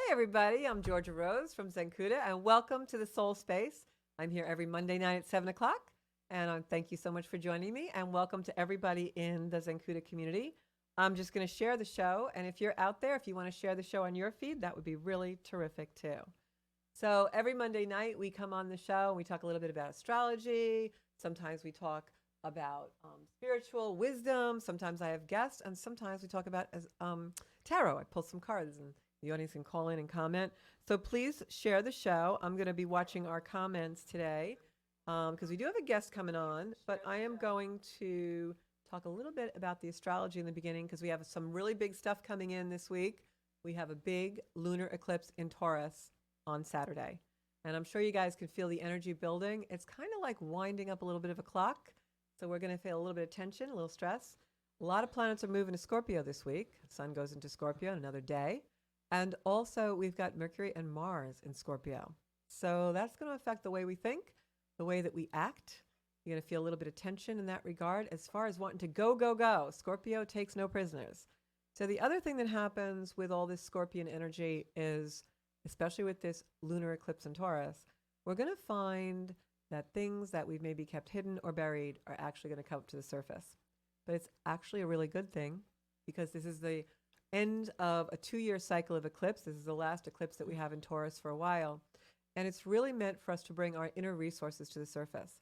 everybody. I'm Georgia Rose from Zencuda, and welcome to the Soul Space. I'm here every Monday night at 7 o'clock, and thank you so much for joining me, and welcome to everybody in the Zencuda community. I'm just going to share the show, and if you're out there, if you want to share the show on your feed, that would be really terrific too. So every Monday night, we come on the show, and we talk a little bit about astrology. Sometimes we talk about spiritual wisdom. Sometimes I have guests, and sometimes we talk about tarot. I pull some cards, and the audience can call in and comment. So please share the show. I'm going to be watching our comments today because we do have a guest coming on, but I am going to talk a little bit about the astrology in the beginning because we have some really big stuff coming in this week. We have a big lunar eclipse in Taurus on Saturday, and I'm sure you guys can feel the energy building. It's kind of like winding up a little bit of a clock, so we're going to feel a little bit of tension, a little stress. A lot of planets are moving to Scorpio this week. The sun goes into Scorpio in another day. And also, we've got Mercury and Mars in Scorpio. So that's going to affect the way we think, the way that we act. You're going to feel a little bit of tension in that regard. As far as wanting to go, go, go, Scorpio takes no prisoners. So the other thing that happens with all this Scorpion energy is, especially with this lunar eclipse in Taurus, we're going to find that things that we've maybe kept hidden or buried are actually going to come up to the surface. But it's actually a really good thing because this is the end of a 2-year cycle of eclipse. This is the last eclipse that we have in Taurus for a while. And it's really meant for us to bring our inner resources to the surface.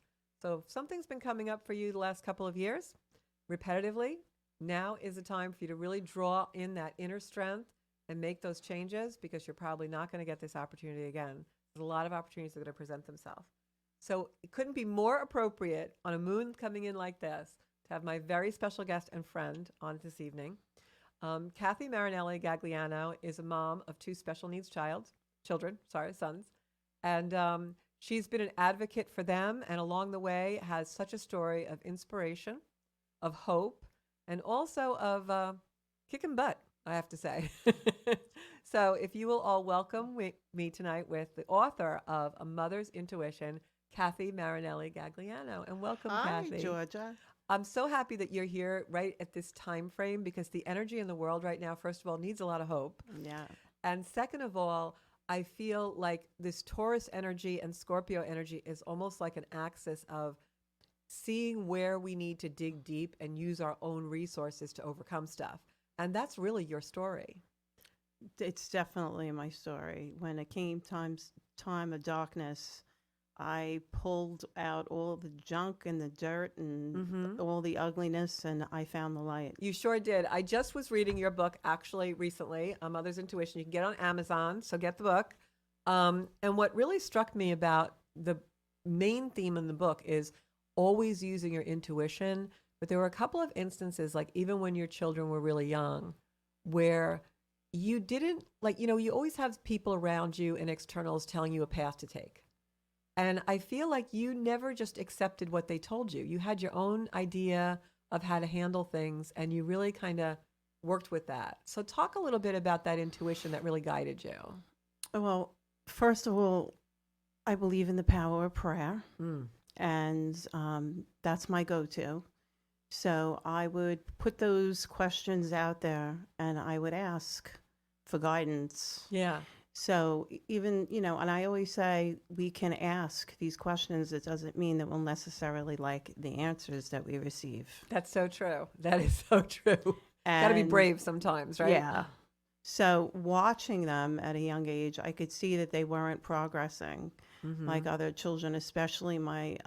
So if something's been coming up for you the last couple of years, repetitively, now is the time for you to really draw in that inner strength and make those changes because you're probably not going to get this opportunity again. There's a lot of opportunities that are going to present themselves. So it couldn't be more appropriate on a moon coming in like this to have my very special guest and friend on this evening. Kathy Marinelli Gagliano is a mom of 2 special needs sons. And she's been an advocate for them and along the way has such a story of inspiration, of hope, and also of kicking butt, I have to say. So if you will all welcome me tonight with the author of A Mother's Intuition, Kathy Marinelli Gagliano. And welcome, Kathy. Hi, Georgia. I'm so happy that you're here right at this time frame because the energy in the world right now, first of all, needs a lot of hope. Yeah. And second of all, I feel like this Taurus energy and Scorpio energy is almost like an axis of seeing where we need to dig deep and use our own resources to overcome stuff. And that's really your story. It's definitely my story. When it came time of darkness, I pulled out all the junk and the dirt and all the ugliness, and I found the light. You sure did. I just was reading your book actually recently, A Mother's Intuition. You can get it on Amazon, so get the book. And what really struck me about the main theme in the book is always using your intuition. But there were a couple of instances, like even when your children were really young, where you didn't, like, you always have people around you and externals telling you a path to take. And I feel like you never just accepted what they told you. You had your own idea of how to handle things, and you really kind of worked with that. So talk a little bit about that intuition that really guided you. Well, first of all, I believe in the power of prayer, and that's my go-to. So I would put those questions out there, and I would ask for guidance. Yeah. So even, and I always say we can ask these questions. It doesn't mean that we'll necessarily like the answers that we receive. That's so true. That is so true. Got to be brave sometimes, right? Yeah. So watching them at a young age, I could see that they weren't progressing like other children, especially my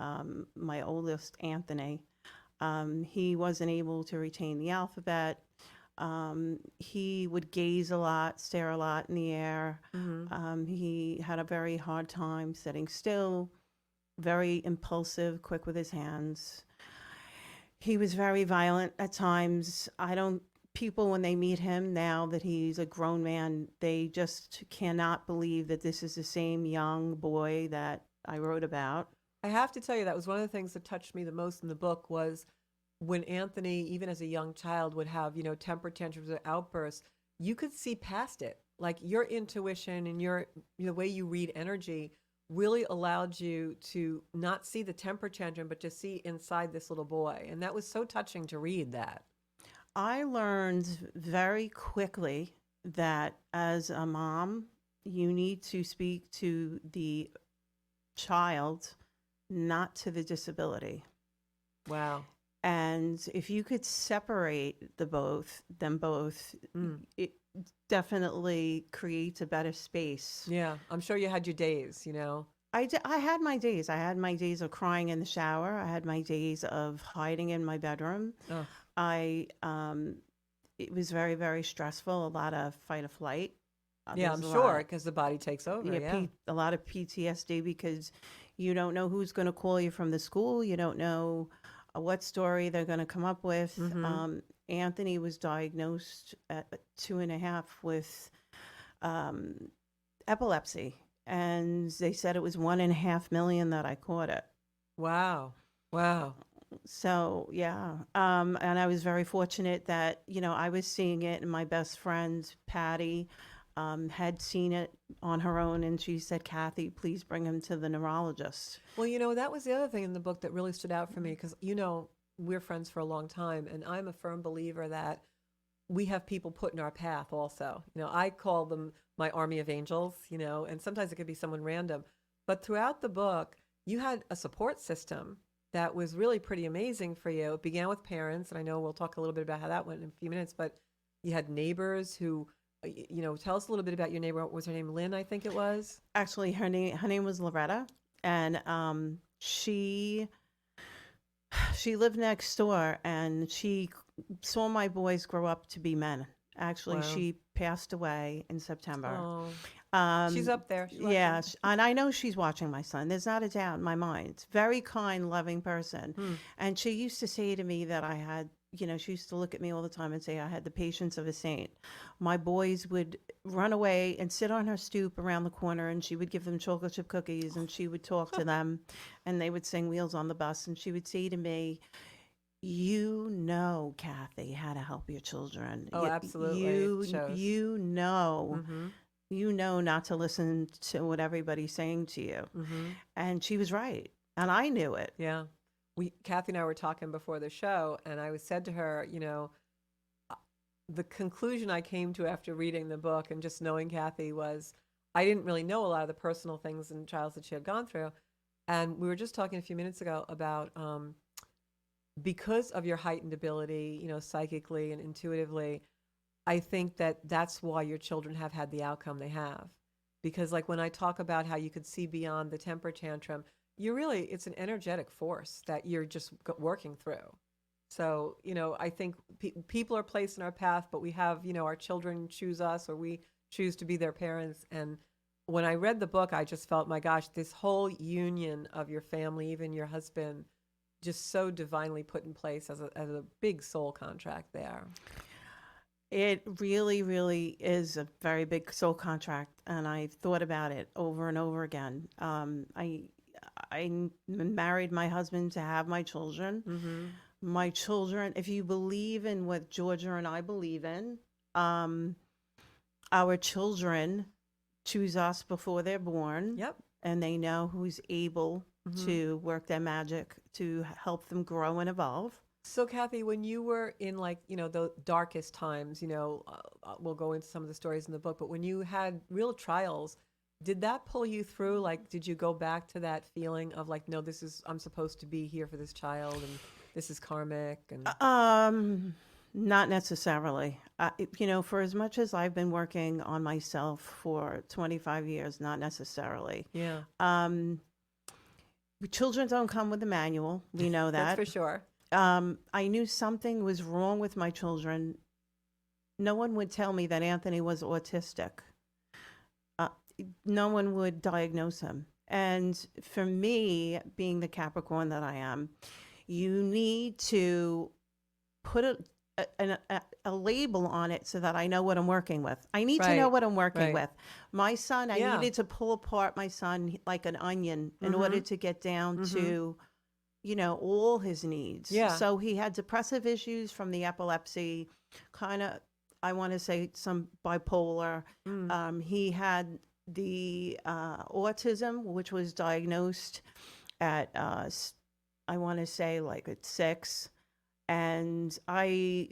oldest, Anthony. He wasn't able to retain the alphabet. He would gaze a lot, stare a lot in the air. He had a very hard time sitting still, very impulsive, quick with his hands. He was very violent at times. People, when they meet him now that he's a grown man, they just cannot believe that this is the same young boy that I wrote about. I have to tell you, that was one of the things that touched me the most in the book was when Anthony, even as a young child, would have, temper tantrums or outbursts, you could see past it. Like your intuition and the way you read energy really allowed you to not see the temper tantrum, but to see inside this little boy. And that was so touching to read that. I learned very quickly that as a mom, you need to speak to the child, not to the disability. Wow. And if you could separate them both, Mm. it definitely creates a better space. Yeah. I'm sure you had your days, you know. I had my days. I had my days of crying in the shower. I had my days of hiding in my bedroom. Oh, I it was very, very stressful. A lot of fight or flight. yeah, There's I'm a sure lot, because the body takes over. yeah, Yeah. a lot of PTSD because you don't know who's going to call you from the school. You don't know what story they're going to come up with. Mm-hmm. Anthony was diagnosed at 2.5 with um, epilepsy, and they said it was 1.5 million that I caught it. Wow. Wow. So yeah, and I was very fortunate that I was seeing it, and my best friend Patty had seen it on her own, and she said, "Kathy, please bring him to the neurologist." Well, that was the other thing in the book that really stood out for me because, we're friends for a long time, and I'm a firm believer that we have people put in our path also. I call them my army of angels, and sometimes it could be someone random. But throughout the book, you had a support system that was really pretty amazing for you. It began with parents, and I know we'll talk a little bit about how that went in a few minutes, but you had neighbors who, tell us a little bit about your neighbor. What was her name? Lynn, I think it was. Actually, her name was Loretta, and she lived next door, and she saw my boys grow up to be men. Actually, Wow. she passed away in September. Oh, she's Um, up there. She's yeah, watching. and I know she's watching my son. There's not a doubt in my mind. Very kind, loving person. Hmm. And she used to say to me that she used to look at me all the time and say I had the patience of a saint. My boys would run away and sit on her stoop around the corner, and she would give them chocolate chip cookies, and she would talk to them, and they would sing Wheels on the Bus, and she would say to me, Kathy, how to help your children. Oh, absolutely. It shows. Mm-hmm. You know not to listen to what everybody's saying to you. Mm-hmm. And she was right. And I knew it. Yeah. Kathy and I were talking before the show, and I said to her, the conclusion I came to after reading the book and just knowing Kathy was I didn't really know a lot of the personal things and trials that she had gone through. And we were just talking a few minutes ago about because of your heightened ability, psychically and intuitively, I think that that's why your children have had the outcome they have. Because, like, when I talk about how you could see beyond the temper tantrum, it's an energetic force that you're just working through. So, I think people are placed in our path, but we have, our children choose us or we choose to be their parents. And when I read the book, I just felt, my gosh, this whole union of your family, even your husband, just so divinely put in place as a big soul contract there. It really, really is a very big soul contract, and I've thought about it over and over again. I married my husband to have my children. Mm-hmm. My children, if you believe in what Georgia and I believe in, our children choose us before they're born. Yep. And they know who's able to work their magic to help them grow and evolve. So, Kathy, when you were in the darkest times, we'll go into some of the stories in the book, but when you had real trials, did that pull you through? Like, did you go back to that feeling of like, no, I'm supposed to be here for this child and this is karmic? And not necessarily. For as much as I've been working on myself for 25 years, not necessarily. Yeah. Children don't come with a manual. We know that. That's for sure. I knew something was wrong with my children. No one would tell me that Anthony was autistic. No one would diagnose him. And for me, being the Capricorn that I am, you need to put a label on it so that I know what I'm working with. I need to know what I'm working with. My son, I needed to pull apart my son like an onion in order to get down to, all his needs. Yeah. So he had depressive issues from the epilepsy, kind of, I want to say some bipolar. He had the autism, which was diagnosed at, I want to say like at 6. And I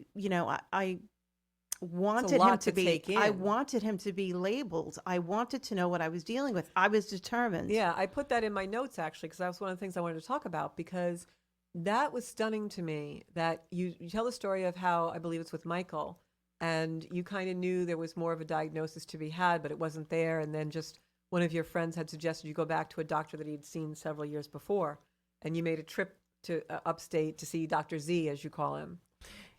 wanted him lot to to be, take I in. wanted him to be labeled. I wanted to know what I was dealing with. I was determined. Yeah, I put that in my notes actually because that was one of the things I wanted to talk about because that was stunning to me that you tell the story of how I believe it's with Michael and you kind of knew there was more of a diagnosis to be had, but it wasn't there. And then just one of your friends had suggested you go back to a doctor that he'd seen several years before. And you made a trip to upstate to see Dr. Z, as you call him.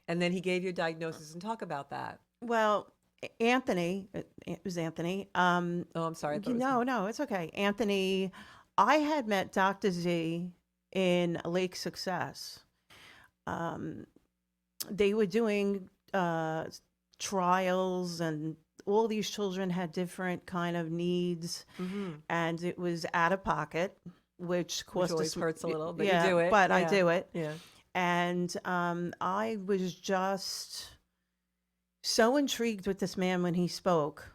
And then he gave you a diagnosis and talk about that. Well, Anthony, it was Anthony. Oh, I'm sorry. I thought it was... No, it's okay. Anthony, I had met Dr. Z in Lake Success. They were doing trials, and all these children had different kind of needs, and it was out of pocket, which cost always us hurts a little, but yeah, you do it. but Yeah. I do it. Yeah. And I was just so intrigued with this man when he spoke.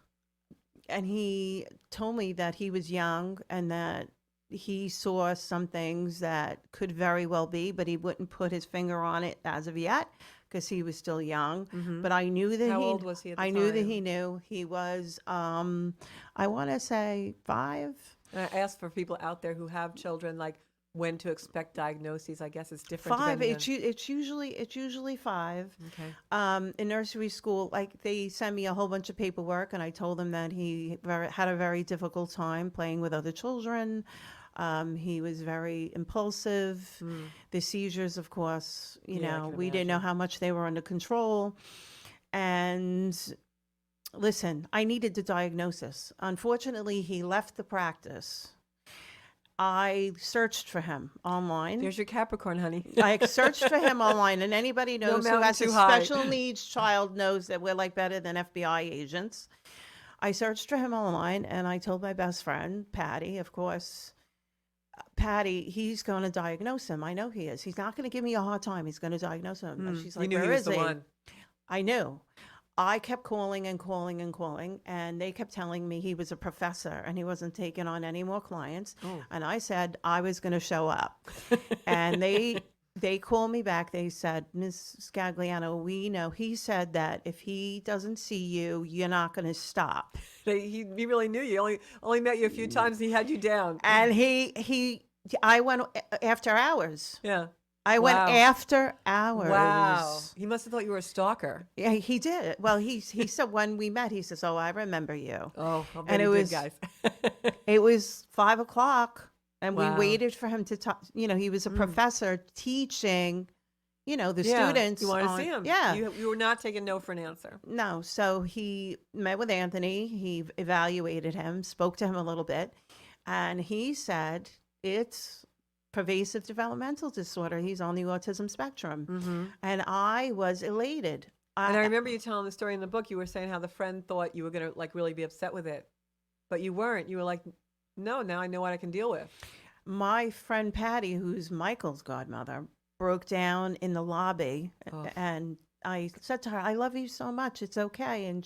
And he told me that he was young and that he saw some things that could very well be, but he wouldn't put his finger on it as of yet because he was still young. But I knew that How old was he at the I knew that time? he knew. He was, I want to say 5. And I asked for people out there who have children, like when to expect diagnoses. I guess it's different. 5. depending on- It's usually 5. Okay. In nursery school, like they sent me a whole bunch of paperwork, and I told them that he had a very difficult time playing with other children. He was very impulsive. The seizures, of course, Yeah, I know, can we didn't know imagine. how much they were under control. And listen, I needed the diagnosis. Unfortunately, he left the practice. I searched for him online. There's your Capricorn, honey. I searched for him online, and anybody No knows who mountain has a too high. special needs child knows that we're like better than FBI agents. I searched for him online, and I told my best friend, Patty, of course, Patty, he's going to diagnose him. I know he is. He's not going to give me a hard time. He's going to diagnose him. And she's You like, knew he where was is the he? one. I knew. I kept calling and calling and calling, and they kept telling me he was a professor and he wasn't taking on any more clients. And I said I was going to show up. And they called me back. They said, Ms. Scagliano, we know. He said that if he doesn't see you, you're not going to stop. He really knew you. Only met you a few times. And he had you down. And I went after hours. Yeah. I went Wow. after hours. Wow. He must have thought you were a stalker. Yeah, he did. Well, he said when we met, he says, "Oh, I remember you." Oh, I'll bet And he it did, was- guys. It was 5:00, and Wow. we waited for him to talk. He was a professor teaching, the Yeah, students. You wanted to on- see him. Yeah. You were not taking no for an answer. No, so he met with Anthony. He evaluated him, spoke to him a little bit, and he said it's pervasive developmental disorder. He's on the autism spectrum. And I was elated. And I remember you telling the story in the book. You were saying how the friend thought you were going to like really be upset with it, but you weren't. You were like, no, now I know what I can deal with. My friend Patty, who's Michael's godmother, broke down in the lobby, and I said to her, "I love you so much. It's okay." And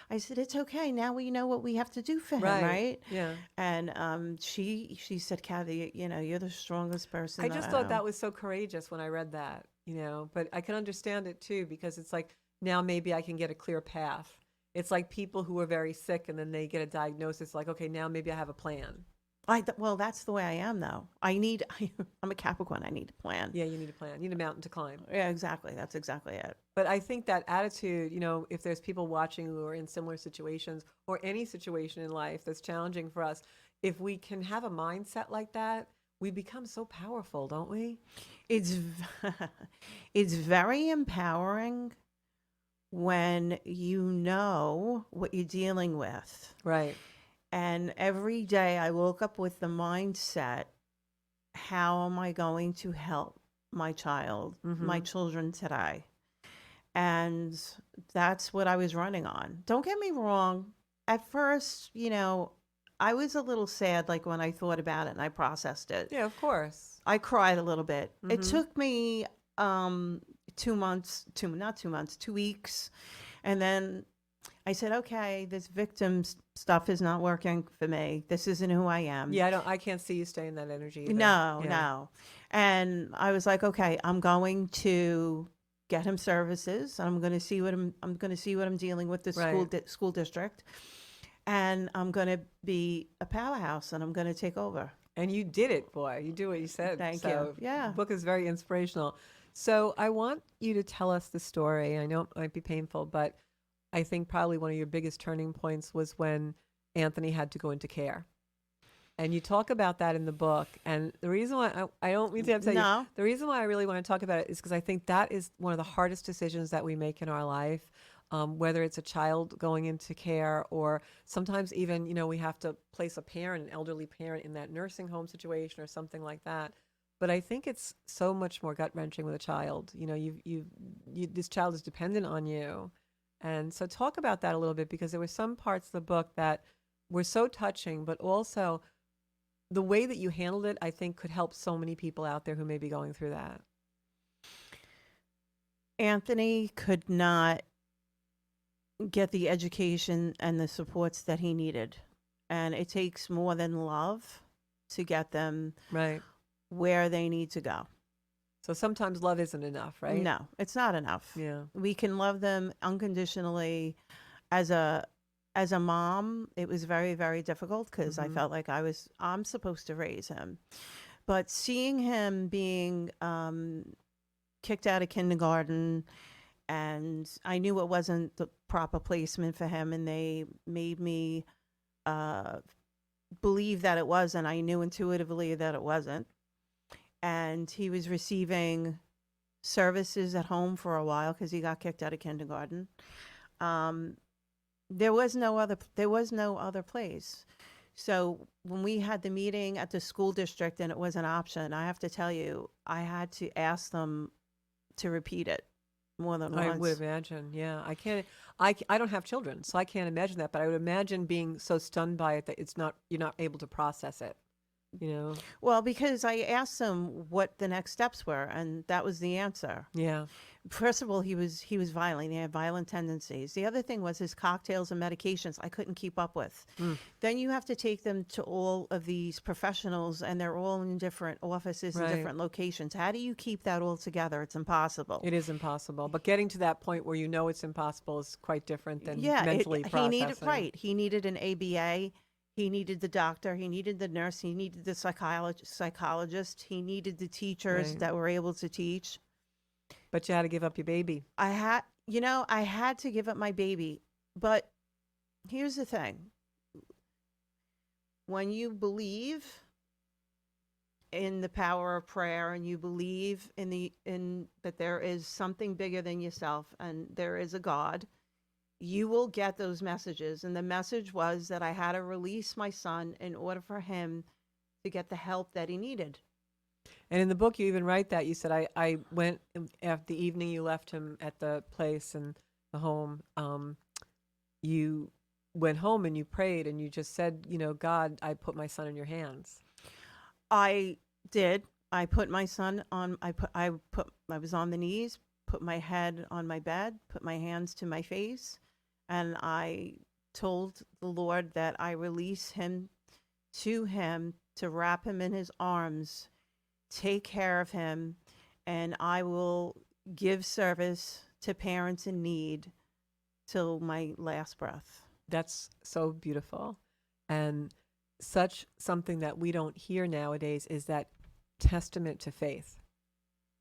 I said, "It's okay. Now we know what we have to do for him, right?" Yeah. And she said, "Kathy, you're the strongest person." I just thought that was so courageous when I read that, but I can understand it too, because it's like, now maybe I can get a clear path. It's like people who are very sick and then they get a diagnosis like, okay, now maybe I have a plan. Well, that's the way I am, though. I'm a Capricorn. I need a plan. Yeah, you need a plan. You need a mountain to climb. Yeah, exactly. That's exactly it. But I think that attitude, if there's people watching who are in similar situations or any situation in life that's challenging for us, if we can have a mindset like that, we become so powerful, don't we? It's very empowering when you know what you're dealing with. Right. And every day I woke up with the mindset, how am I going to help my child, my children today? And that's what I was running on. Don't get me wrong. At first, I was a little sad, like when I thought about it and I processed it. Yeah, of course. I cried a little bit. It took me 2 months, not 2 months, 2 weeks. And then I said, okay, this victim stuff is not working for me. This isn't who I am. Yeah, I can't see you stay in that energy either. No, Yeah. no. And I was like, okay, I'm going to get him services. And I'm going to see what I'm going to see what I'm dealing with the Right. school district, and I'm going to be a powerhouse, and I'm going to take over. And you did it, boy. You do what you said. Thank you. So the Yeah. book is very inspirational. So I want you to tell us the story. I know it might be painful, but I think probably one of your biggest turning points was when Anthony had to go into care. And you talk about that in the book. And the reason why I don't mean to upset you, No. the reason why I really want to talk about it is because I think that is one of the hardest decisions that we make in our life. Whether it's a child going into care, or sometimes even, we have to place a parent, an elderly parent, in that nursing home situation or something like that. But I think it's so much more gut wrenching with a child. This child is dependent on you. And so talk about that a little bit, because there were some parts of the book that were so touching, but also the way that you handled it, I think, could help so many people out there who may be going through that. Anthony could not get the education and the supports that he needed. And it takes more than love to get them Right. where they need to go. So sometimes love isn't enough, right? No, it's not enough. Yeah. We can love them unconditionally. As a mom, it was very, very difficult because I felt like I'm supposed to raise him. But seeing him being kicked out of kindergarten, and I knew it wasn't the proper placement for him, and they made me believe that it was, and I knew intuitively that it wasn't. And he was receiving services at home for a while because he got kicked out of kindergarten. There was no other place. So when we had the meeting at the school district and it was an option, I have to tell you, I had to ask them to repeat it more than I once. would imagine. Yeah. I don't have children, so I can't imagine that, but I would imagine being so stunned by it that you're not able to process it, you know? Well, because I asked them what the next steps were, and that was the answer. Yeah. First of all, he was violent. He had violent tendencies. The other thing was his cocktails and medications I couldn't keep up with. Then you have to take them to all of these professionals, and they're all in different offices and Right. different locations. How do you keep that all together? It's impossible. It is impossible. But getting to that point where it's impossible is quite different than Yeah, mentally processing. He needed an ABA. He needed the doctor. He needed the nurse. He needed the psychologist. He needed the teachers Right. that were able to teach. But you had to give up your baby. I had to give up my baby. But here's the thing. When you believe in the power of prayer, and you believe in that there is something bigger than yourself, and there is a God, you will get those messages. And the message was that I had to release my son in order for him to get the help that he needed. And in the book, you even write that. You said, I went after the evening you left him at the place and the home. You went home and you prayed and you just said, God, I put my son in your hands. I did. I put my son on, I was on the knees, put my head on my bed, put my hands to my face, and I told the Lord that I release him to wrap him in his arms, take care of him, and I will give service to parents in need till my last breath. That's so beautiful. And such something that we don't hear nowadays is that testament to faith.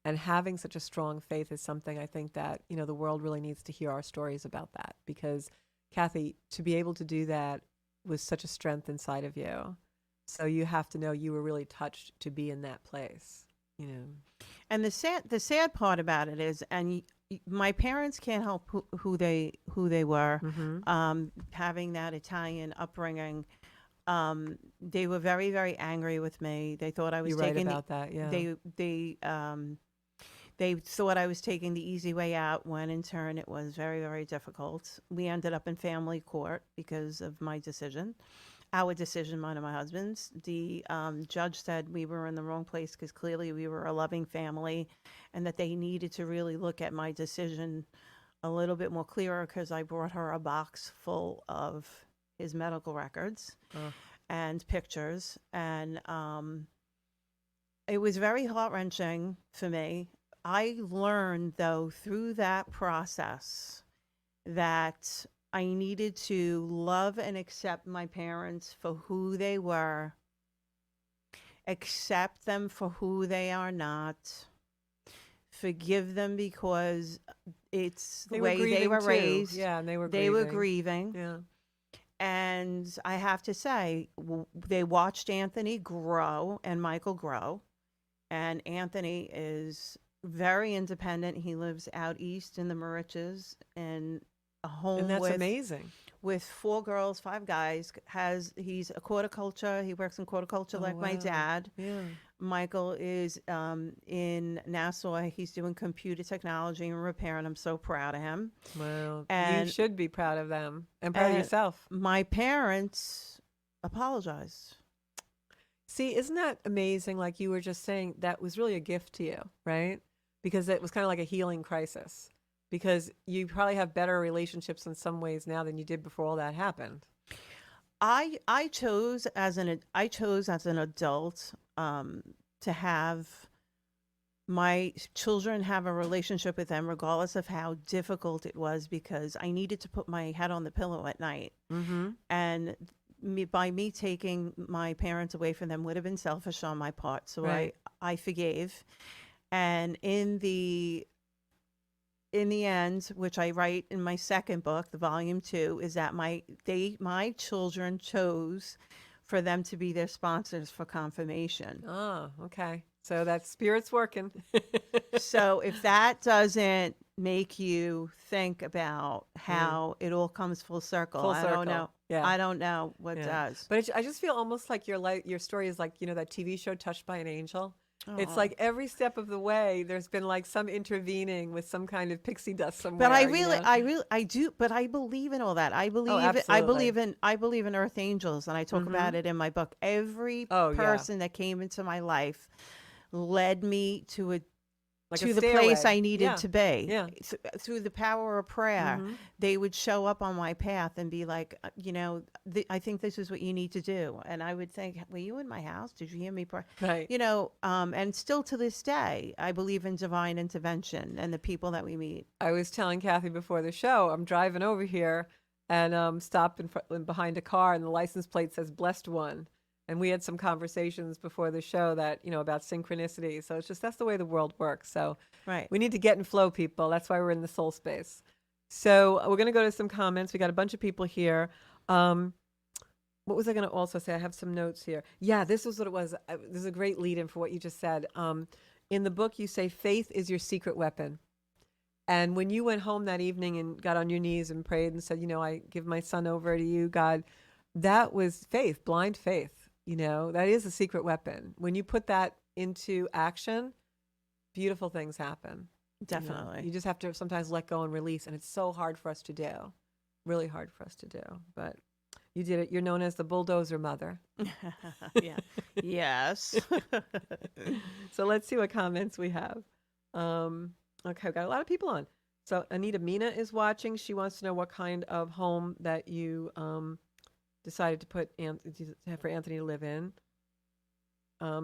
And having such a strong faith is something I think that, the world really needs to hear our stories about that. Because, Kathy, to be able to do that was such a strength inside of you. So you have to know you were really touched to be in that place, And the sad part about it is, and my parents can't help who they were, having that Italian upbringing. They were very, very angry with me. They thought I was You're right about that. Yeah. They thought I was taking the easy way out, when in turn it was very, very difficult. We ended up in family court because of my decision. Our decision, mine and my husband's. The judge said we were in the wrong place because clearly we were a loving family, and that they needed to really look at my decision a little bit more clearer, because I brought her a box full of his medical records and pictures. And it was very heart-wrenching for me. I learned though through that process that I needed to love and accept my parents for who they were, accept them for who they are not, forgive them because it's the They were way they grieving were too. raised. Yeah, and they were They were grieving. grieving. Yeah. And I have to say, they watched Anthony grow and Michael grow. And Anthony is very independent. He lives out east in the Mauritius in a And home that's amazing. with 4 girls, 5 guys. He's a horticulture. He works in horticulture Oh, like my wow. dad. Yeah. Michael is in Nassau. He's doing computer technology and repair, and I'm so proud of him. Well, you And should be proud of them and proud of yourself. my parents apologized. See, isn't that amazing? Like you were just saying, that was really a gift to you, right? Because it was kind of like a healing crisis. Because you probably have better relationships in some ways now than you did before all that happened. I chose as an adult to have my children have a relationship with them regardless of how difficult it was, because I needed to put my head on the pillow at night. Mm-hmm. And by me taking my parents away from them would have been selfish on my part. So Right. I forgave. And in the end, which I write in my second book, the volume 2, is that my children chose for them to be their sponsors for confirmation. Oh, okay. So that spirit's working. So if that doesn't make you think about how it all comes full circle, Full I don't circle. know. Yeah. I don't know what Yeah. does. But I just feel almost like your story is like, that TV show Touched by an Angel. It's Aw. like every step of the way, there's been like some intervening with some kind of pixie dust somewhere. But I do. But I believe in all that. I believe absolutely. I believe in earth angels, and I talk about it in my book. Every Oh, yeah. person that came into my life led me to Like a the place stairway. I needed Yeah. to be. Yeah. Through the power of prayer, they would show up on my path and be like, I think this is what you need to do. And I would think, were you in my house? Did you hear me pray? Right. And still to this day, I believe in divine intervention and the people that we meet. I was telling Kathy before the show, I'm driving over here and stopped behind a car, and the license plate says "Blessed One." And we had some conversations before the show that, about synchronicity. So it's just, that's the way the world works. So Right. we need to get in flow, people. That's why we're in the soul space. So we're going to go to some comments. We got a bunch of people here. What was I going to also say? I have some notes here. Yeah, this was what it was. This is a great lead in for what you just said. In the book, you say faith is your secret weapon. And when you went home that evening and got on your knees and prayed and said, I give my son over to you, God, that was faith, blind faith. That is a secret weapon. When you put that into action, beautiful things happen. Definitely. You just have to sometimes let go and release. And it's so hard for us to do. Really hard for us to do. But you did it. You're known as the bulldozer mother. Yeah. Yes. So let's see what comments we have. Okay, we've got a lot of people on. So Anita Mina is watching. She wants to know what kind of home that you decided to put for Anthony to live in.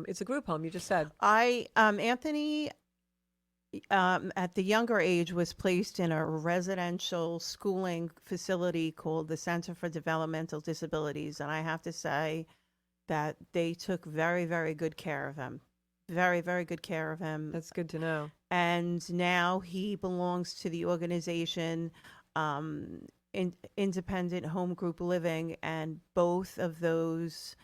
It's a group home, you just said. Anthony, at the younger age, was placed in a residential schooling facility called the Center for Developmental Disabilities. And I have to say that they took very, very good care of him. Very, very good care of him. That's good to know. And now he belongs to the organization Independent Home Group Living, and both of those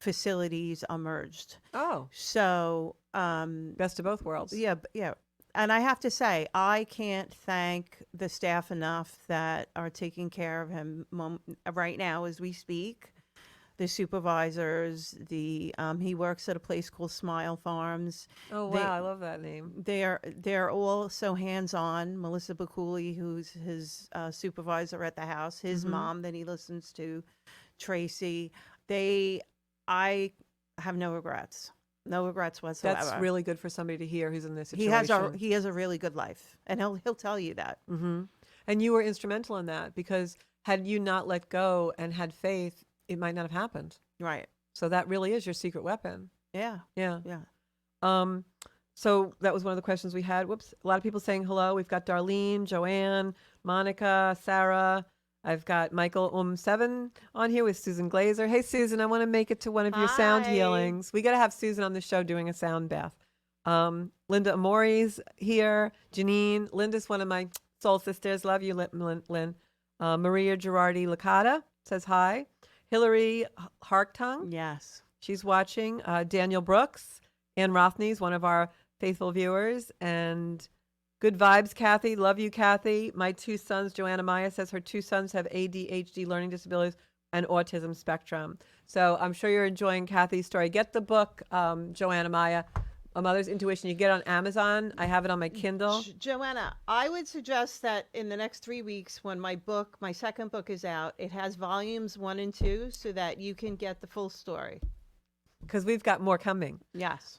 facilities are merged. Oh. So Best of both worlds. Yeah. And I have to say, I can't thank the staff enough that are taking care of him right now as we speak. The supervisors, he works at a place called Smile Farms. Oh, wow, I love that name. They're all so hands-on. Melissa Baculi, who's his supervisor at the house, his mom that he listens to, Tracy. I have no regrets. No regrets whatsoever. That's really good for somebody to hear who's in this situation. He has a really good life, and he'll tell you that. Mm-hmm. And you were instrumental in that, because had you not let go and had faith, it might not have happened. Right. So that really is your secret weapon. Yeah. Yeah. Yeah. So that was one of the questions we had. Whoops. A lot of people saying hello. We've got Darlene, Joanne, Monica, Sarah. I've got Michael 7 on here with Susan Glazer. Hey, Susan, I want to make it to one of your sound Hi. healings. We got to have Susan on the show doing a sound bath. Linda Amori's here. Janine. Linda's one of my soul sisters. Love you, Lynn. Maria Girardi Licata says hi. Hillary Harktung. Yes. She's watching. Daniel Brooks. Ann Rothney's one of our faithful viewers. And good vibes, Kathy. Love you, Kathy. My 2 sons, Joanna Maya says her 2 sons have ADHD, learning disabilities, and autism spectrum. So I'm sure you're enjoying Kathy's story. Get the book, Joanna Maya, A Mother's Intuition. You get it on Amazon. I have it on my Kindle. Joanna, I would suggest that in the next 3 weeks, when my second book is out, it has volumes 1 and 2 so that you can get the full story. Because we've got more coming. Yes.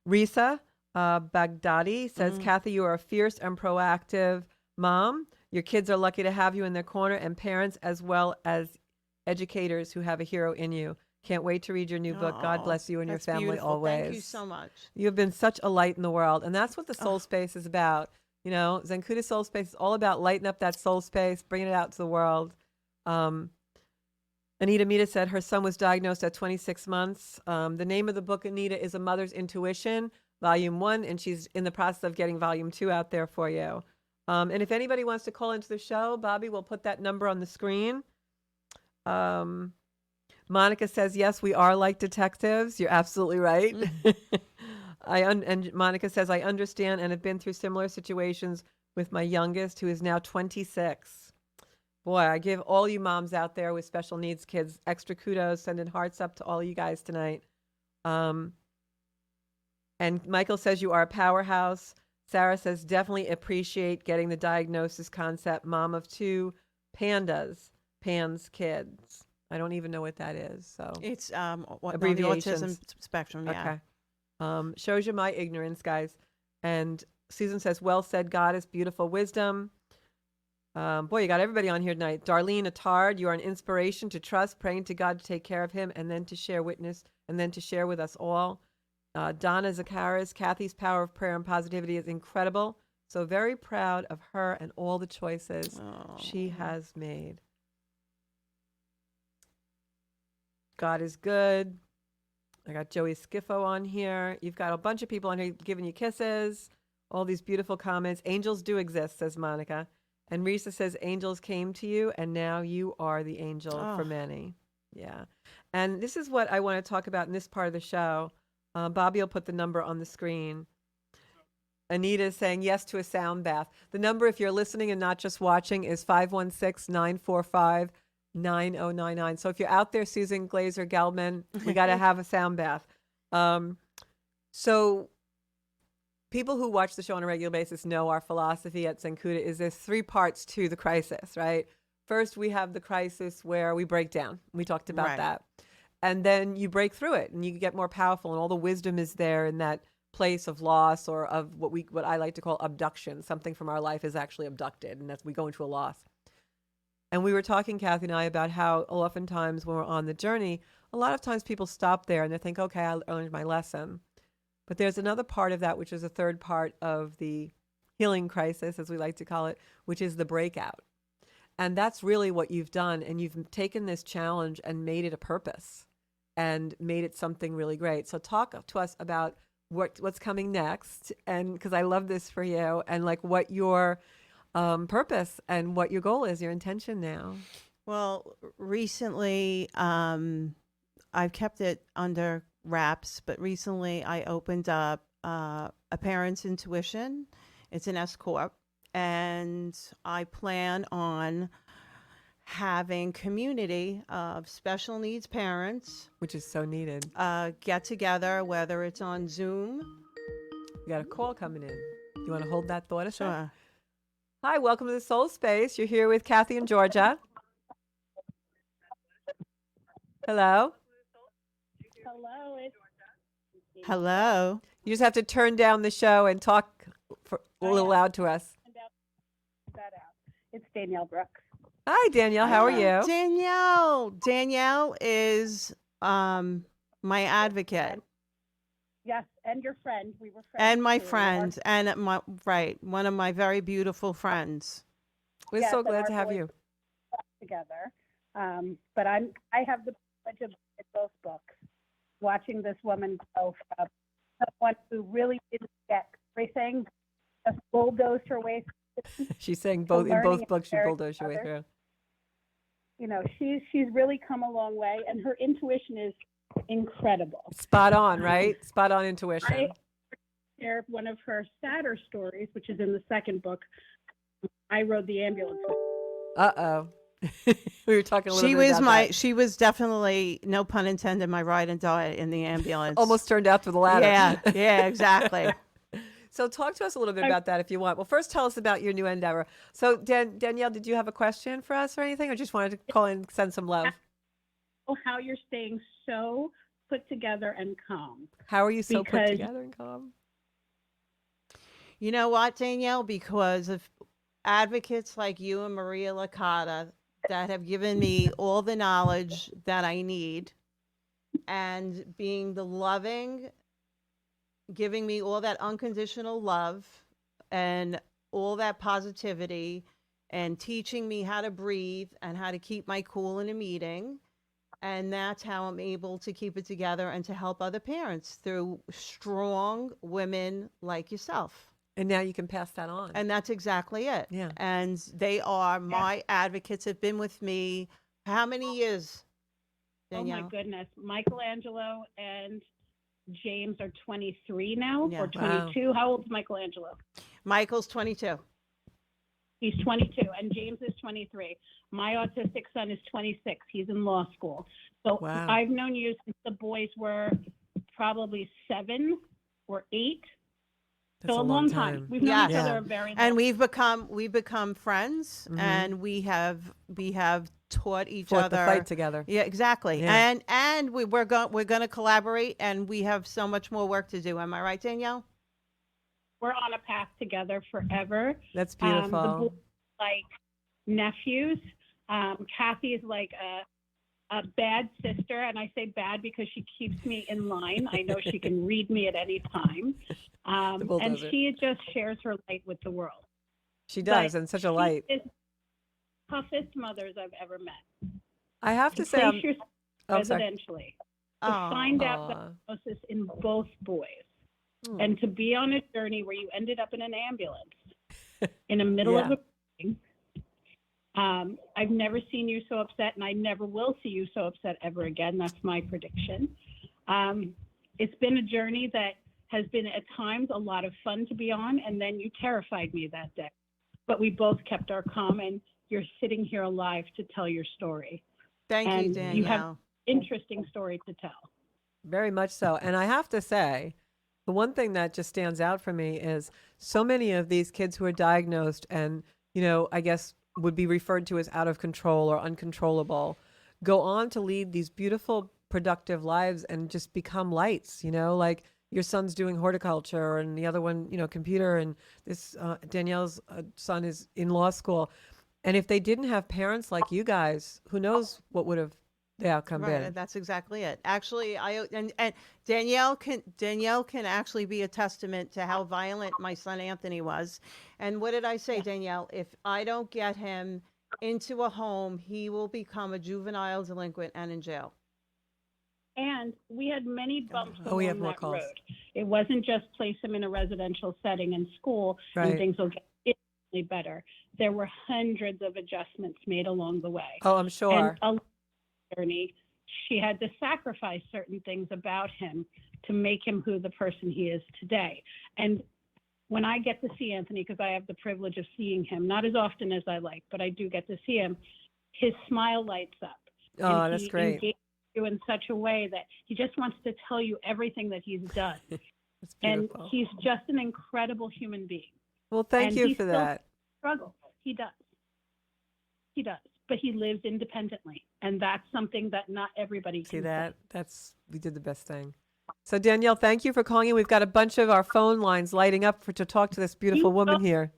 Risa Baghdadi says, Kathy, you are a fierce and proactive mom. Your kids are lucky to have you in their corner, and parents as well as educators who have a hero in you. Can't wait to read your new book. God bless you and your family beautiful. always. Thank you so much. You have been such a light in the world, and that's what the soul space is about. You know, Zencuda Soul Space is all about lighting up that soul space, bringing it out to the world. Anita Mita said her son was diagnosed at 26 months. The name of the book, Anita, is A Mother's Intuition, Volume 1, and she's in the process of getting Volume 2 out there for you. And if anybody wants to call into the show, Bobby will put that number on the screen. Monica says, yes, we are like detectives. You're absolutely right. And Monica says, I understand and have been through similar situations with my youngest, who is now 26. Boy, I give all you moms out there with special needs kids extra kudos, sending hearts up to all you guys tonight. And Michael says you are a powerhouse. Sarah says, definitely appreciate getting the diagnosis concept. Mom of 2 Pan's kids. I don't even know what that is. So it's the abbreviations. autism spectrum. Yeah. Okay. Shows you my ignorance, guys. And Susan says, well said, goddess, beautiful wisdom. Boy, you got everybody on here tonight. Darlene Attard, you are an inspiration to trust, praying to God to take care of him, and then to share witness, and then to share with us all. Donna Zakaris, Kathy's power of prayer and positivity is incredible. So very proud of her and all the choices she has made. God is good. I got Joey Skiffo on here. You've got a bunch of people on here giving you kisses. All these beautiful comments. Angels do exist, says Monica. And Risa says, angels came to you, and now you are the angel for many. Yeah. And this is what I want to talk about in this part of the show. Bobby will put the number on the screen. Anita is saying yes to a sound bath. The number, if you're listening and not just watching, is 516-945-9099. So if you're out there, Susan Glazer, Gelman, we got to have a sound bath. So people who watch the show on a regular basis know our philosophy at Zencuda is there's 3 parts to the crisis, right? First, we have the crisis where we break down. We talked about that. And then you break through it and you get more powerful, and all the wisdom is there in that place of loss, or of what I like to call abduction. Something from our life is actually abducted, and that's we go into a loss. And we were talking, Kathy and I, about how oftentimes when we're on the journey, a lot of times people stop there and they think, okay, I learned my lesson. But there's another part of that, which is a third part of the healing crisis, as we like to call it, which is the breakout. And that's really what you've done. And you've taken this challenge and made it a purpose and made it something really great. So talk to us about what's coming next. And because I love this for you, and like what your purpose and what your goal is, your intention now. Well, recently, I've kept it under wraps, but recently I opened up a Parent's Intuition. It's an S Corp, and I plan on having community of special needs parents, which is so needed, get together, whether it's on Zoom. You got a call coming in. You want to hold that thought a sec? Sure. Hi, welcome to the Soul Space. You're here with Kathy and Georgia. Hello. Hello. You just have to turn down the show and talk a little loud to us. It's Danielle Brooks. Hi, Danielle. How are you? Danielle is my advocate. Yes, and your friend. We were friends. And my too. friend, and one of my very beautiful friends. We're Yes, so and glad our to have boys you. together. But I have the privilege of in both books, watching this woman grow from someone who really didn't get everything, just bulldozed her way through, She's saying to both in learning both and books you sharing bulldoze your way others. through. You know, she's really come a long way, and her intuition is incredible. Spot on, right? Spot on intuition. I share one of her sadder stories, which is in the second book. I rode the ambulance. Uh-oh. We were talking a little bit about that. She was definitely, no pun intended, my ride and die in the ambulance. Almost turned out for the ladder. Yeah, exactly. So talk to us a little bit about that if you want. Well, first tell us about your new endeavor. So Danielle, did you have a question for us or anything, or just wanted to call in and send some love? How you're staying so put together and calm. How are you so put Because- together and calm? You know what, Danielle? Because of advocates like you and Maria Licata that have given me all the knowledge that I need, and being the loving, giving me all that unconditional love and all that positivity, and teaching me how to breathe and how to keep my cool in a meeting. And that's how I'm able to keep it together and to help other parents through strong women like yourself. And now you can pass that on. And that's exactly it. Yeah. And they are my advocates, have been with me how many years, Danielle? Oh my goodness. Michelangelo and James are 23 now, Yeah. or 22. Wow. How old is Michelangelo? Michael's 22. He's 22, and James is 23. My autistic son is 26. He's in law school. So Wow. I've known you since the boys were probably 7 or 8. That's so a long time. We've known each other a very long time. And we've become friends, and we have taught each Fought other. the fight together. Yeah, exactly. Yeah. And we're going to collaborate, and we have so much more work to do. Am I right, Danielle? We're on a path together forever. That's beautiful. The boys are like nephews. Kathy is like a bad sister, and I say bad because she keeps me in line. I know she can read me at any time. And she just shares her light with the world. She does, and such a light. She is the toughest mothers I've ever met. I have to say, place yourself residentially to find out the diagnosis in both boys, and to be on a journey where you ended up in an ambulance in the middle of a meeting. I've never seen you so upset, and I never will see you so upset ever again. That's my prediction. It's been a journey that has been at times a lot of fun to be on, and then you terrified me that day. But we both kept our calm, and you're sitting here alive to tell your story. Thank you, Danielle. You have an interesting story to tell. Very much so. And I have to say, the one thing that just stands out for me is so many of these kids who are diagnosed and, I guess would be referred to as out of control or uncontrollable, go on to lead these beautiful, productive lives and just become lights, like your son's doing horticulture and the other one, computer, and this Danielle's son is in law school. And if they didn't have parents like you guys, who knows what would have the outcome been. That's exactly it. Actually, and Danielle can actually be a testament to how violent my son Anthony was. And what did I say, Danielle? If I don't get him into a home, he will become a juvenile delinquent and in jail. And we had many bumps along we have more that calls. road. It wasn't just place him in a residential setting in school and things will get instantly better. There were hundreds of adjustments made along the way. Oh, I'm sure. And journey, she had to sacrifice certain things about him to make him who the person he is today. And when I get to see Anthony, because I have the privilege of seeing him, not as often as I like, but I do get to see him, his smile lights up. Oh, and that's great. Engages you in such a way that he just wants to tell you everything that he's done. That's and beautiful. he's just an incredible human being. Well, thank And you he for still that. Struggles. He does. But he lives independently, and that's something that not everybody can See that? We did the best thing. So Danielle, thank you for calling in. We've got a bunch of our phone lines lighting up to talk to this beautiful woman here.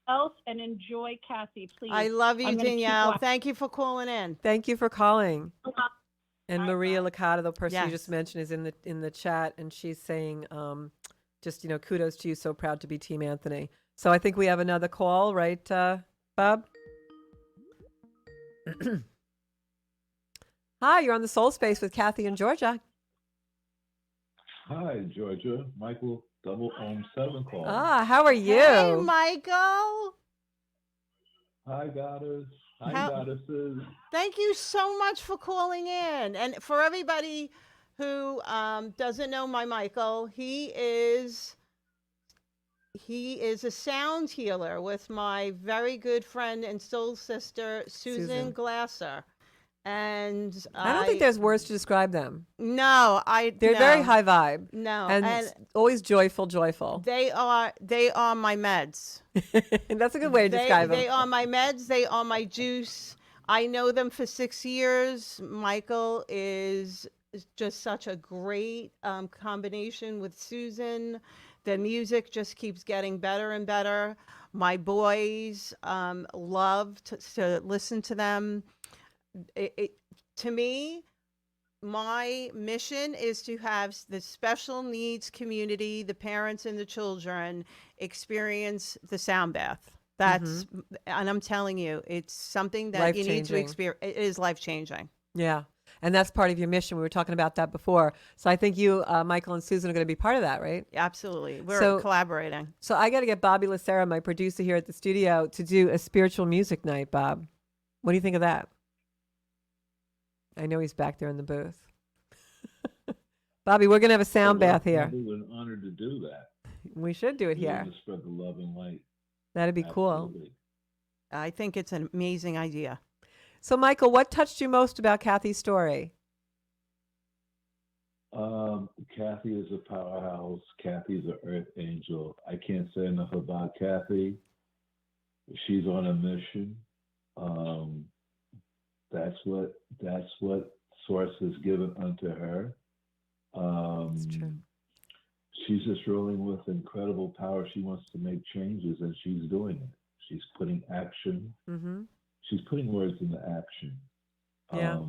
Else and enjoy Kathy, please. I love you, I'm gonna keep Danielle. watching. Thank you for calling in. Thank you for calling. And Maria Licata, the person you just Yes. mentioned, is in the chat, and she's saying, just kudos to you. So proud to be Team Anthony. So I think we have another call, right, Bob? Hi, you're on the Soul Space with Kathy and Georgia. Hi, Georgia. Michael 007 call. Ah, how are you? Hey, Michael. Hi, goddess. Hi, goddesses. Thank you so much for calling in. And for everybody who doesn't know my Michael, he is a sound healer with my very good friend and soul sister, Susan Glasser. And I don't think there's words to describe them. No, they're very high vibe. No, and always joyful. They are my meds. That's a good way to describe them. They are my meds. They are my juice. I know them for 6 years. Michael is just such a great combination with Susan. The music just keeps getting better and better. My boys love to listen to them. To me, my mission is to have the special needs community, the parents and the children, experience the sound bath. And I'm telling you, it's something that you need to experience. It is life-changing. Yeah. And that's part of your mission. We were talking about that before. So I think you, Michael and Susan, are going to be part of that, right? Absolutely. We're collaborating. So I got to get Bobby Lacera, my producer here at the studio, to do a spiritual music night, Bob. What do you think of that? I know he's back there in the booth. Bobby, we're going to have a sound bath here. It would be an honor to do that. We should do it here. To spread the love and light. That'd be cool. I think it's an amazing idea. So, Michael, what touched you most about Kathy's story? Kathy is a powerhouse. Kathy's an earth angel. I can't say enough about Kathy. She's on a mission. That's what Source has given unto her. That's true. She's just rolling with incredible power. She wants to make changes, and she's doing it. She's putting action. She's putting words into action. Yeah.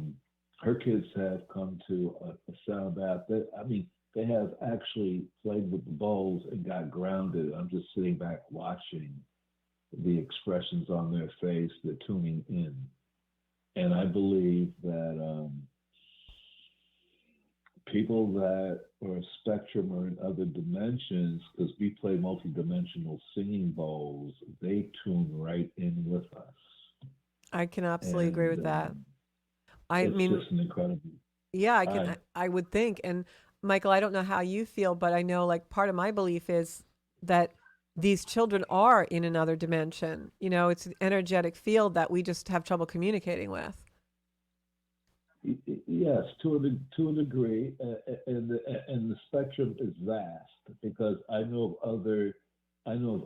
Her kids have come to a sound bath. They have actually played with the bowls and got grounded. I'm just sitting back watching the expressions on their face. They're tuning in. And I believe that people that are a spectrum or in other dimensions, because we play multidimensional singing bowls, they tune right in with us. I can absolutely agree with that. It's just an incredible. Yeah, I would think. And Michael, I don't know how you feel, but I know like part of my belief is that these children are in another dimension. You know, it's an energetic field that we just have trouble communicating with. Yes, to a degree, and the spectrum is vast because I know of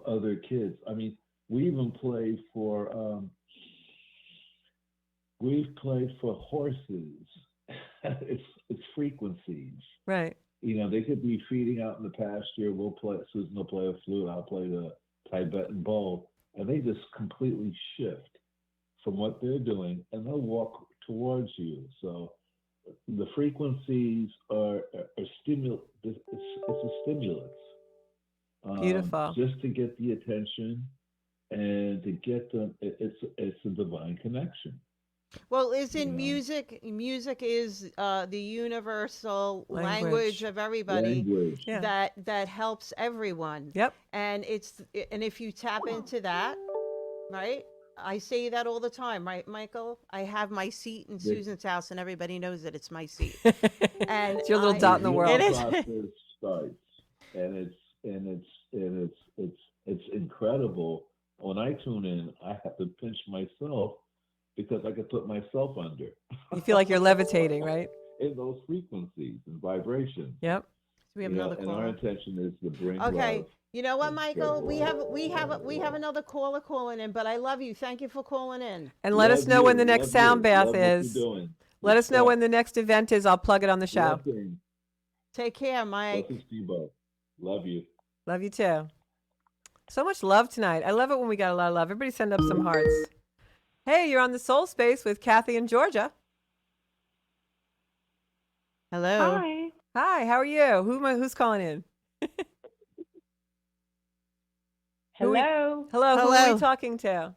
other kids. I mean, we even play for we've played for horses. it's frequencies. Right. You know, they could be feeding out in the pasture. Susan will play a flute. I'll play the Tibetan bowl, and they just completely shift from what they're doing, and they'll walk towards you. So the frequencies are stimulus. It's a stimulus. Beautiful. Just to get the attention and to get them. It's a divine connection. Well, isn't music? Music is the universal language of everybody. Yeah. That helps everyone. Yep. And if you tap into that, right? I say that all the time, right, Michael? I have my seat in Susan's house, and everybody knows that it's my seat. And it's your little dot in the world. It is. Starts, and it's incredible. When I tune in, I have to pinch myself because I could put myself under. You feel like you're levitating, right? In those frequencies and vibrations. Yep. So we have another and caller. our intention is to bring Okay. love. You know what, Michael? We have another caller calling in, but I love you. Thank you for calling in. And let us know when the next sound bath is. Let us know when the next event is. I'll plug it on the show. Take care, Mike. Blessings to you both. Love you. Love you too. So much love tonight. I love it when we got a lot of love. Everybody send up some hearts. Hey, you're on the Soul Space with Kathy and Georgia. Hello. Hi. Hi, how are you? Who's calling in? Who are Hello. Hello, who are we talking to?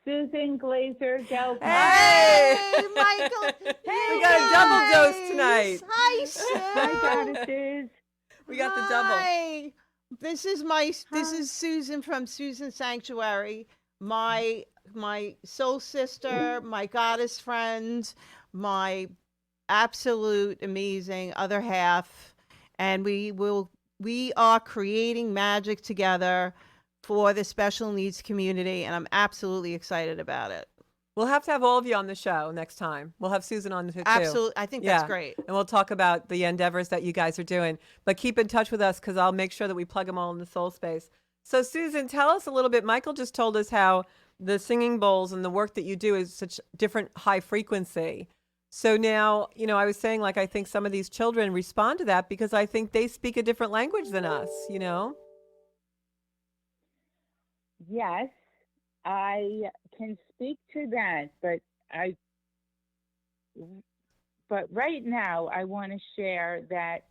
Susan Glazer Galpine. Hey! Hey, Michael. We got a double dose tonight. Hi, Sue. Hi, goddesses. We got the double. Hi. This is Susan from Susan Sanctuary. My soul sister, my goddess friend, my absolute amazing other half, and we are creating magic together for the special needs community, and I'm absolutely excited about it. We'll have to have all of you on the show next time. We'll have Susan on too. Absolutely. I think that's great. And we'll talk about the endeavors that you guys are doing. But keep in touch with us because I'll make sure that we plug them all in the soul space. So, Susan, tell us a little bit. Michael just told us how the singing bowls and the work that you do is such different high frequency. So now, I was saying, I think some of these children respond to that because I think they speak a different language than us, Yes, I can speak to that, but right now I want to share that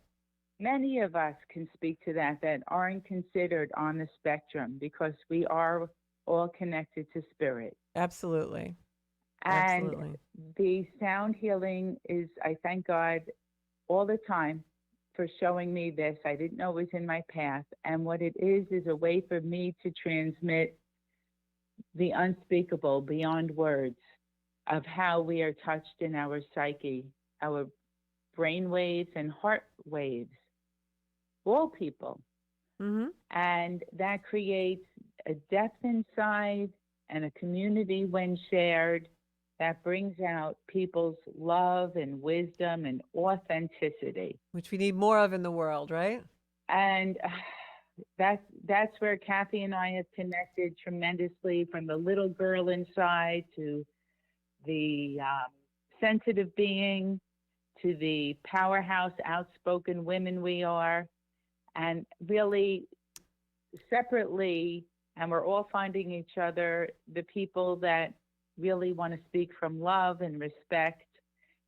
many of us can speak to that aren't considered on the spectrum because we are all connected to spirit. Absolutely. And Absolutely. the sound healing is, I thank God all the time for showing me this. I didn't know it was in my path. And what it is a way for me to transmit the unspeakable beyond words of how we are touched in our psyche, our brain waves and heart waves, all people. Mm-hmm. And that creates a depth inside and a community when shared that brings out people's love and wisdom and authenticity. Which we need more of in the world, right? And that's where Kathy and I have connected tremendously, from the little girl inside to the sensitive being to the powerhouse, outspoken women we are, and really separately, and we're all finding each other, the people that really want to speak from love and respect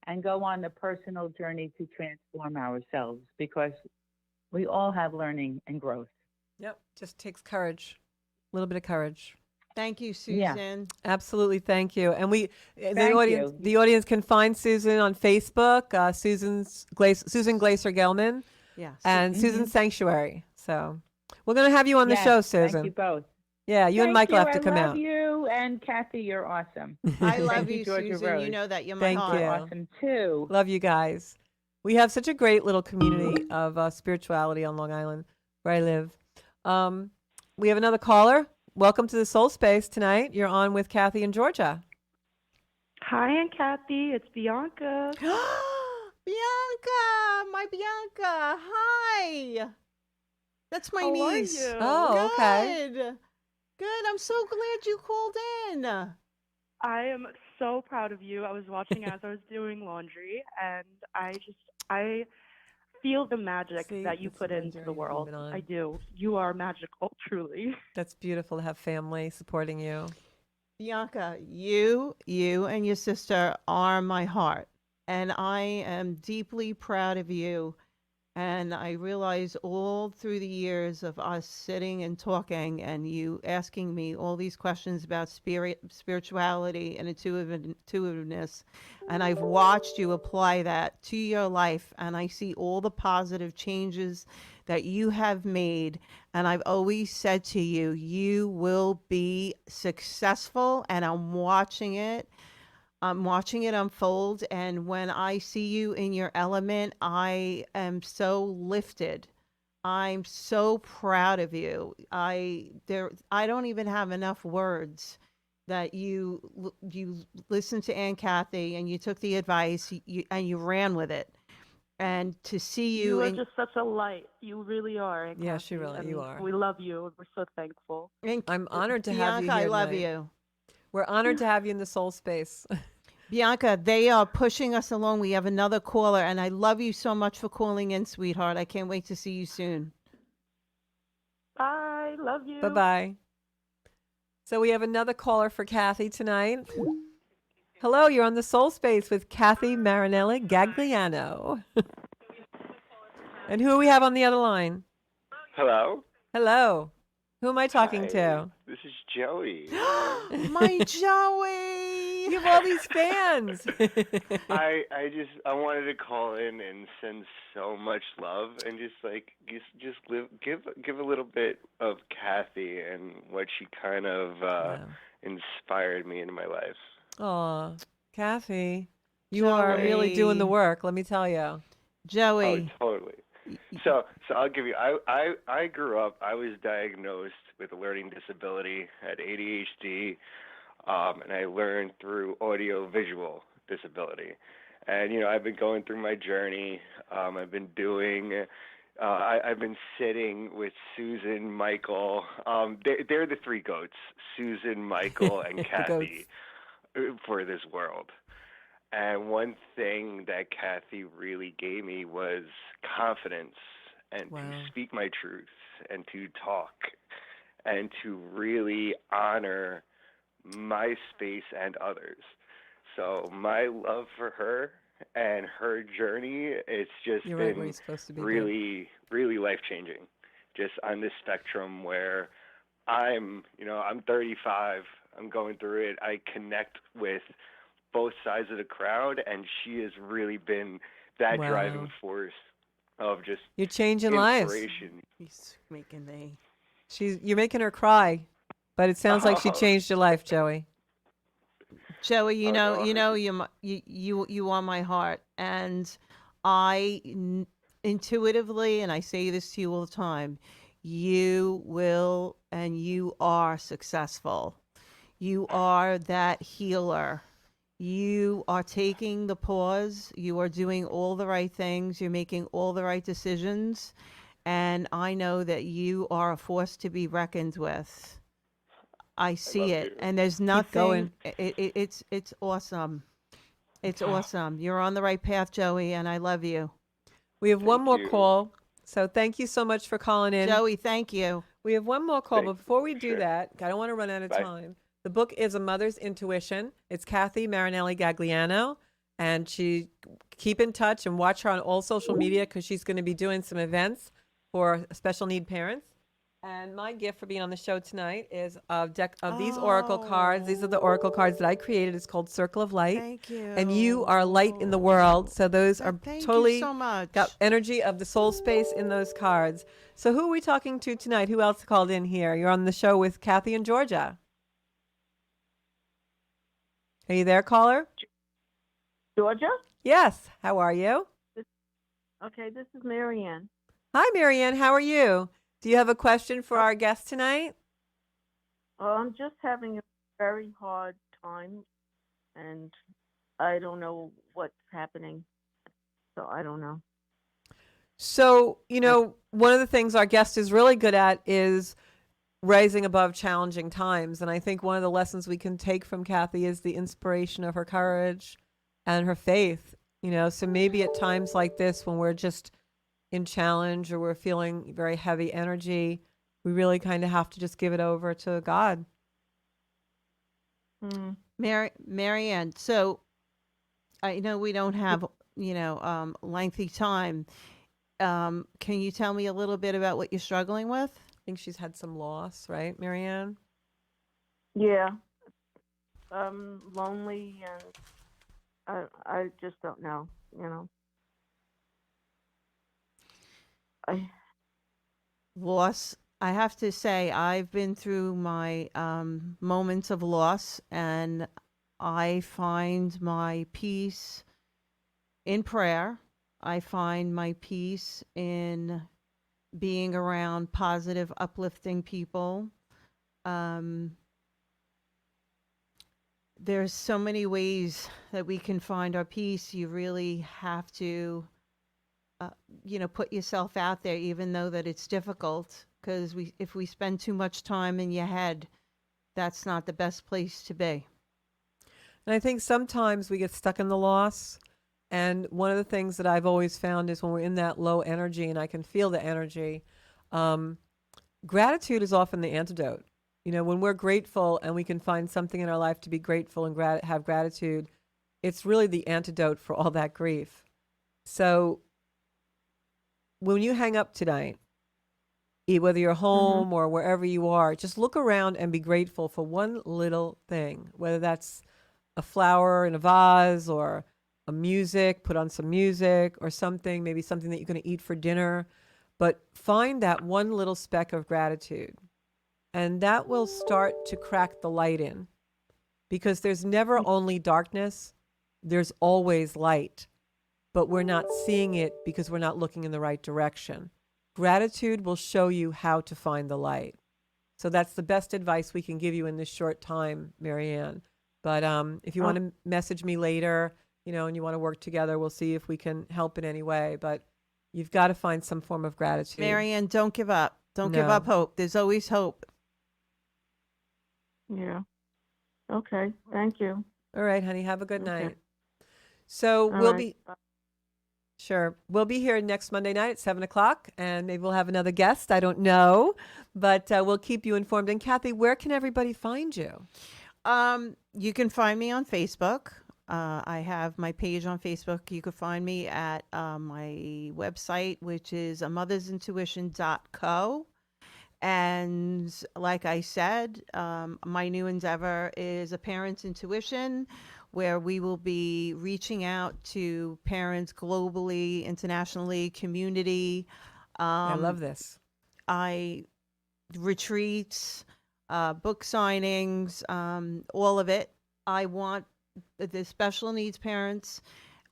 and go on the personal journey to transform ourselves, because we all have learning and growth. Yep. Just takes courage. A little bit of courage. Thank you, Susan. Yeah. Absolutely. Thank you. And Thank the audience can find Susan on Facebook, Susan Glaser Gelman, Yes. and Susan Sanctuary. So we're going to have you on the Yes, show, Susan. Thank you both. Yeah, you and Thank Michael you. have to come I out. love you, and Kathy, you're awesome. I love Thank you, Georgia Susan. Rose. You know that you're my Thank heart. you. Awesome too. Love you guys. We have such a great little community of spirituality on Long Island, where I live. We have another caller. Welcome to the Soul Space tonight. You're on with Kathy and Georgia. Hi, Aunt Kathy. It's Bianca. Bianca, my Bianca. Hi. That's my How are niece. you? Oh, okay. Good. I'm so glad you called in. I am so proud of you. I was watching as I was doing laundry, and I feel the magic See, that you this put is my into the journey world. moving on. I do. You are magical, truly. That's beautiful to have family supporting you. Bianca, you and your sister are my heart, and I am deeply proud of you. And I realize all through the years of us sitting and talking and you asking me all these questions about spirituality and intuitiveness, and I've watched you apply that to your life, and I see all the positive changes that you have made. And I've always said to you, you will be successful, and I'm watching it. I'm watching it unfold, and when I see you in your element, I am so lifted. I'm so proud of you. I don't even have enough words that you listened to Aunt Kathy and you took the advice and you ran with it. And to see you, You are just such a light. You really are, Aunt Yeah, Kathy, you and are. we love you. We're so thankful. I'm honored to have you Bianca, here I love tonight. you. We're honored to have you in the Soul Space. Bianca, they are pushing us along. We have another caller, and I love you so much for calling in, sweetheart. I can't wait to see you soon. Bye. Love you. Bye-bye. So we have another caller for Kathy tonight. Hello, you're on the Soul Space with Kathy Marinelli Gagliano. And who we have on the other line? Hello. Hello. Who am I talking Hi. to? This is Joey. My Joey. You have all these fans. I wanted to call in and send so much love and give a little bit of Kathy and what she kind of inspired me in my life. Aw, Kathy, you are really doing the work, let me tell you. Joey. Oh, totally. So I'll give you. I grew up. I was diagnosed with a learning disability, had ADHD, and I learned through audio-visual disability. And I've been going through my journey. I've been doing. I've been sitting with Susan, Michael. They're the three goats: Susan, Michael, and Kathy for this world. And one thing that Kathy really gave me was confidence and to speak my truth and to talk and to really honor my space and others. So my love for her and her journey, it's just been really, really life-changing. Just on this spectrum where I'm 35, I'm going through it, I connect with both sides of the crowd, and she has really been that driving force of just you're changing lives. He's making you're making her cry, but it sounds like she changed your life, Joey. Joey, you are my heart, and I intuitively, and I say this to you all the time, you will and you are successful. You are that healer. You are taking the pause. You are doing all the right things. You're making all the right decisions. And I know that you are a force to be reckoned with. I see it. And there's nothing. It's awesome. It's awesome. You're on the right path, Joey, and I love you. We have one more call. So thank you so much for calling in. Joey, thank you. We have one more call. But before we do that, I don't want to run out of time. The book is A Mother's Intuition. It's Kathy Marinelli Gagliano. And keep in touch and watch her on all social media because she's going to be doing some events for special need parents. And my gift for being on the show tonight is a deck of these oracle cards. These are the oracle cards that I created. It's called Circle of Light. Thank you. And you are light in the world. So those are totally so much. Got energy of the soul space in those cards. So who are we talking to tonight? Who else called in here? You're on the show with Kathy and Georgia. Are you there, caller? Georgia? Yes. How are you? Okay, this is Marianne. Hi, Marianne. How are you? Do you have a question for our guest tonight? I'm just having a very hard time, and I don't know what's happening. So I don't know. So, one of the things our guest is really good at is rising above challenging times. And I think one of the lessons we can take from Kathy is the inspiration of her courage and her faith, so maybe at times like this, when we're just in challenge or we're feeling very heavy energy, we really kind of have to just give it over to God. Marianne, so I know we don't have, lengthy time. Can you tell me a little bit about what you're struggling with? I think she's had some loss, right, Marianne? Yeah. Lonely, and I just don't know, Loss. I have to say, I've been through my moments of loss, and I find my peace in prayer. I find my peace in being around positive, uplifting people. There's so many ways that we can find our peace. You really have to, put yourself out there, even though that it's difficult. Because if we spend too much time in your head, that's not the best place to be. And I think sometimes we get stuck in the loss. And one of the things that I've always found is when we're in that low energy, and I can feel the energy, gratitude is often the antidote. You know, when we're grateful and we can find something in our life to be grateful and have gratitude, it's really the antidote for all that grief. So when you hang up tonight, whether you're home or wherever you are, just look around and be grateful for one little thing, whether that's a flower in a vase or a music, put on some music or something, maybe something that you're going to eat for dinner. But find that one little speck of gratitude, and that will start to crack the light in, because there's never only darkness, there's always light, but we're not seeing it because we're not looking in the right direction. Gratitude will show you how to find the light. So that's the best advice we can give you in this short time, Marianne. But if you want to message me later, you know, and you want to work together, we'll see if we can help in any way. But you've got to find some form of gratitude. Marianne, don't give up. Don't give up hope. There's always hope. Yeah. Okay. Thank you. All right, honey. Have a good night. So we'll be... Sure. We'll be here next Monday night at 7 o'clock, and maybe we'll have another guest. I don't know, but we'll keep you informed. And Kathy, where can everybody find you? You can find me on Facebook. I have my page on Facebook. You can find me at my website, which is mothersintuition.co. And like I said, my new endeavor is a parent's intuition, where we will be reaching out to parents globally, internationally, community. I love this. Retreats, book signings, all of it. I want the special needs parents,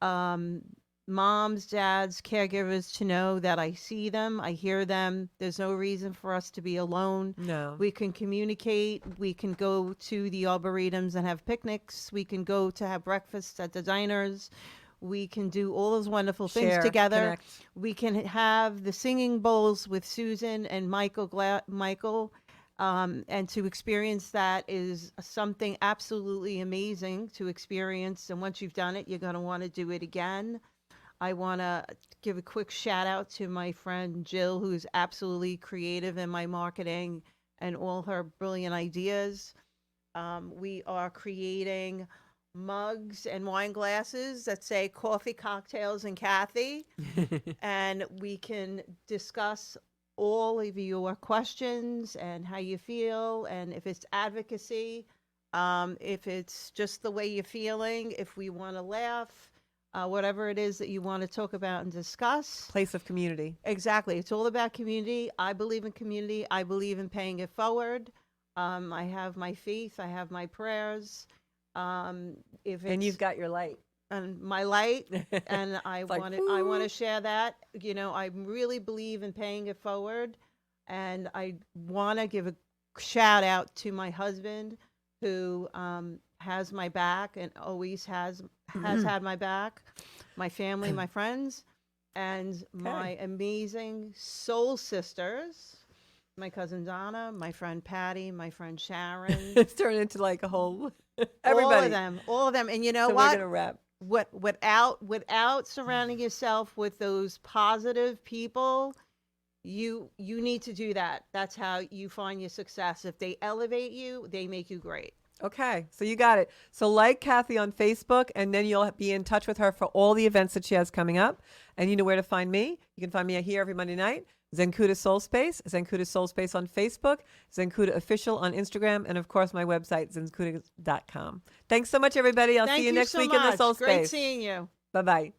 moms, dads, caregivers to know that I see them, I hear them. There's no reason for us to be alone. No. We can communicate. We can go to the arboretums and have picnics. We can go to have breakfast at the diners. We can do all those wonderful things together. Connect. We can have the singing bowls with Susan and Michael. And to experience that is something absolutely amazing to experience. And once you've done it, you're going to want to do it again. I want to give a quick shout out to my friend Jill, who's absolutely creative in my marketing and all her brilliant ideas. We are creating mugs and wine glasses that say Coffee, Cocktails, and Kathy. And we can discuss all of your questions and how you feel, and if it's advocacy, if it's just the way you're feeling, if we want to laugh, whatever it is that you want to talk about and discuss. Place of community. Exactly. It's all about community. I believe in community. I believe in paying it forward. I have my faith. I have my prayers. And you've got your light. And my light, and I want to share that. You know, I really believe in paying it forward, and I want to give a shout out to my husband, who has my back and always has had my back, my family, my friends, and my amazing soul sisters, my cousin Donna, my friend Patty, my friend Sharon. It's turned into like a whole everybody. All of them. And you know so what? We're gonna wrap. Without surrounding yourself with those positive people, you need to do that. That's how you find your success. If they elevate you, they make you great. Okay, so you got it. So like Kathy on Facebook, and then you'll be in touch with her for all the events that she has coming up. And you know where to find me. You can find me here every Monday night. Zencuda Soul Space, Zencuda Soul Space on Facebook, Zencuda Official on Instagram, and of course my website, zencuda.com. Thanks so much, everybody. I'll see you next week in the Soul Space. Great seeing you. Bye-bye.